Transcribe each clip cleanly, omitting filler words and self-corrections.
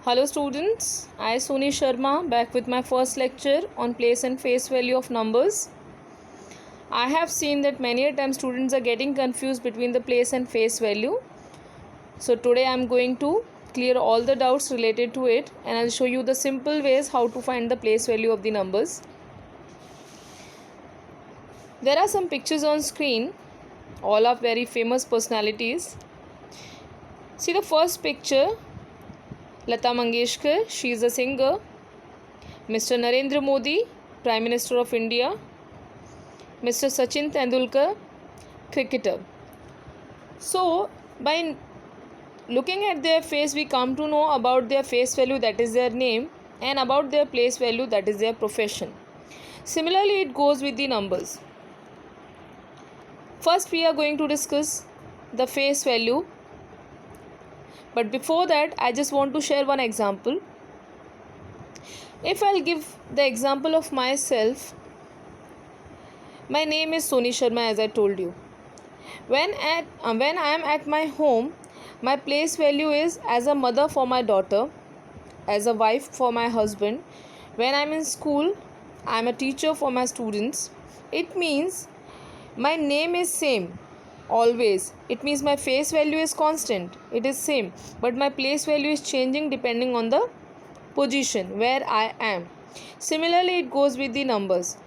Hello students, I Soni Sharma back with my first lecture on place and face value of numbers. I have seen that many a time students are getting confused between the place and face value. So today I am going to clear all the doubts related to it and I will show you the simple ways how to find the place value of the numbers. There are some pictures on screen, all are very famous personalities. See the first picture, Lata Mangeshkar, she is a singer. Mr. Narendra Modi, Prime Minister of India. Mr. Sachin Tendulkar, cricketer. So, by looking at their face, we come to know about their face value, that is their name, and about their place value, that is their profession. Similarly, it goes with the numbers. First, we are going to discuss the face value. But before that, I just want to share one example. If I'll give the example of myself, my name is Soni Sharma, as I told you. When I am at my home, my place value is as a mother for my daughter, as a wife for my husband. When I am in school, I am a teacher for my students. It means my name is same always. It means my face value is constant, it is same, but my place value is changing depending on the position where I am. Similarly, it goes with the numbers.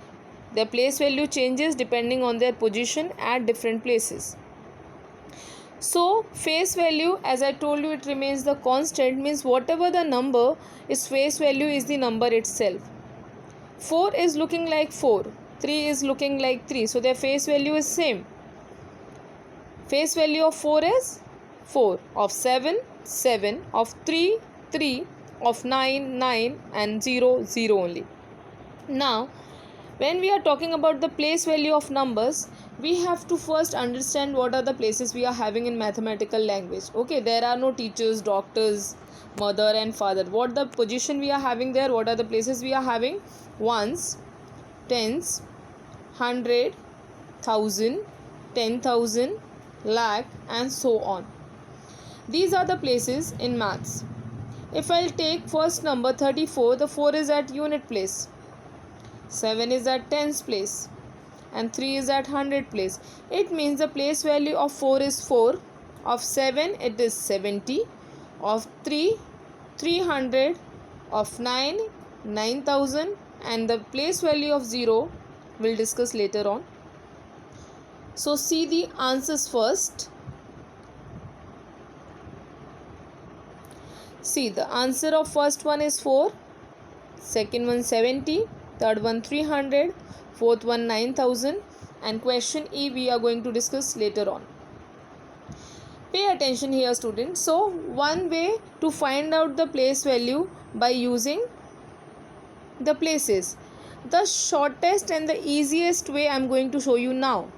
Their place value changes depending on their position at different places. So face value, as I told you, it remains the constant, means whatever the number is, face value is the number itself. 4 is looking like 4, 3 is looking like 3, so their face value is same. Face value of 4 is 4, of 7 7, of 3 3, of 9 9, and 0 0 only. Now when we are talking about the place value of numbers, we have to first understand what are the places we are having in mathematical language. Okay, there are no teachers, doctors, mother and father. What the position we are having there, what are the places we are having? Ones, tens, 100, 1000, 10,000, lakh, and so on. These are the places in maths. If I'll take first number 34, the 4 is at unit place, 7 is at tens place, and 3 is at 100 place. It means the place value of 4 is 4, of 7 it is 70, of 3 300, of 9 9000, and the place value of 0 we'll discuss later on. So see the answers first. See, the answer of first one is 4, second one 70, third one 300, fourth one 9000, and question E we are going to discuss later on. Pay attention here, students. So one way to find out the place value by using the places. The shortest and the easiest way I am going to show you now.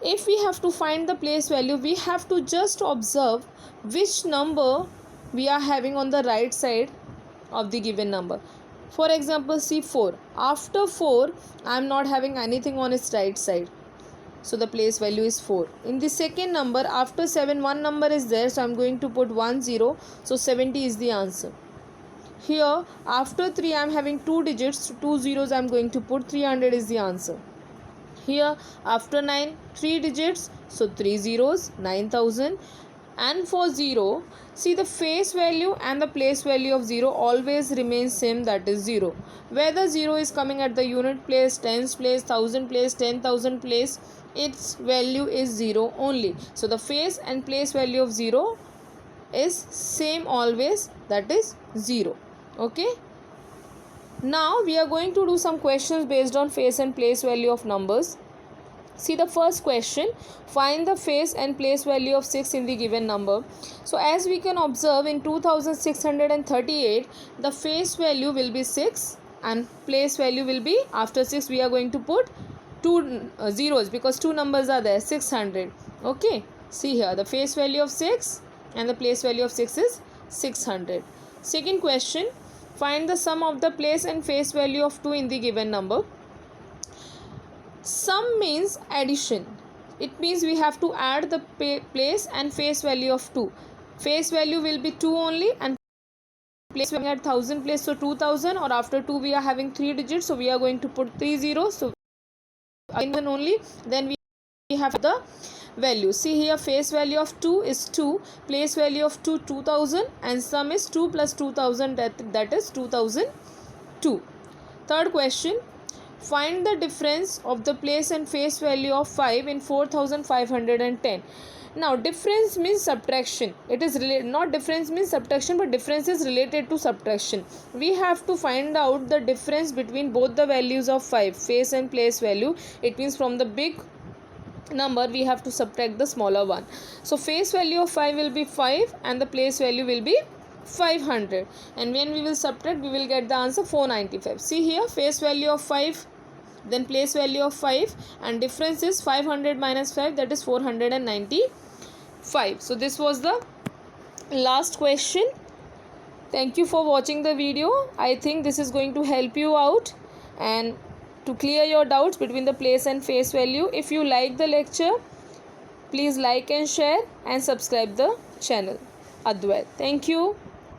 If we have to find the place value, we have to just observe which number we are having on the right side of the given number. For example, see 4. After 4, I am not having anything on its right side, so the place value is 4. In the second number, after 7, one number is there, so I am going to put 1 0, so 70 is the answer. Here, after 3, I am having 2 digits, so 2 zeros I am going to put, 300 is the answer. Here, after 9, 3 digits, so 3 zeros, 9000. And for 0, see the face value and the place value of 0 always remains same, that is 0. Whether 0 is coming at the unit place, tens place, thousand place, 10,000 place, its value is 0 only. So the face and place value of 0 is same always, that is 0. Okay. Now we are going to do some questions based on face and place value of numbers. See the first question, find the face and place value of 6 in the given number. So as we can observe, in 2638, the face value will be 6 and place value will be, after 6 we are going to put 2 zeros because 2 numbers are there, 600. Okay, see here the face value of 6 and the place value of 6 is 600. Second question, find the sum of the place and face value of 2 in the given number. Sum means addition. It means we have to add the place and face value of 2. Face value will be 2 only and place we are at 1000 place, so 2000, or after 2 we are having 3 digits, so we are going to put 3 zeros. So again only, then we have the value. See here, face value of 2 is 2, place value of 2 2000, and sum is 2 plus 2000, that is 2002. Third question, find the difference of the place and face value of 5 in 4510. Now difference means subtraction. It is not difference means subtraction, but difference is related to subtraction. We have to find out the difference between both the values of 5, face and place value. It means from the big number we have to subtract the smaller one. So face value of 5 will be 5 and the place value will be 500, and when we will subtract we will get the answer 495. See here, face value of 5, then place value of 5, and difference is 500 minus 5, that is 495. So this was the last question. Thank you for watching the video. I think this is going to help you out and to clear your doubts between the place and face value. If you like the lecture, please like and share and subscribe the channel. Advait. Thank you.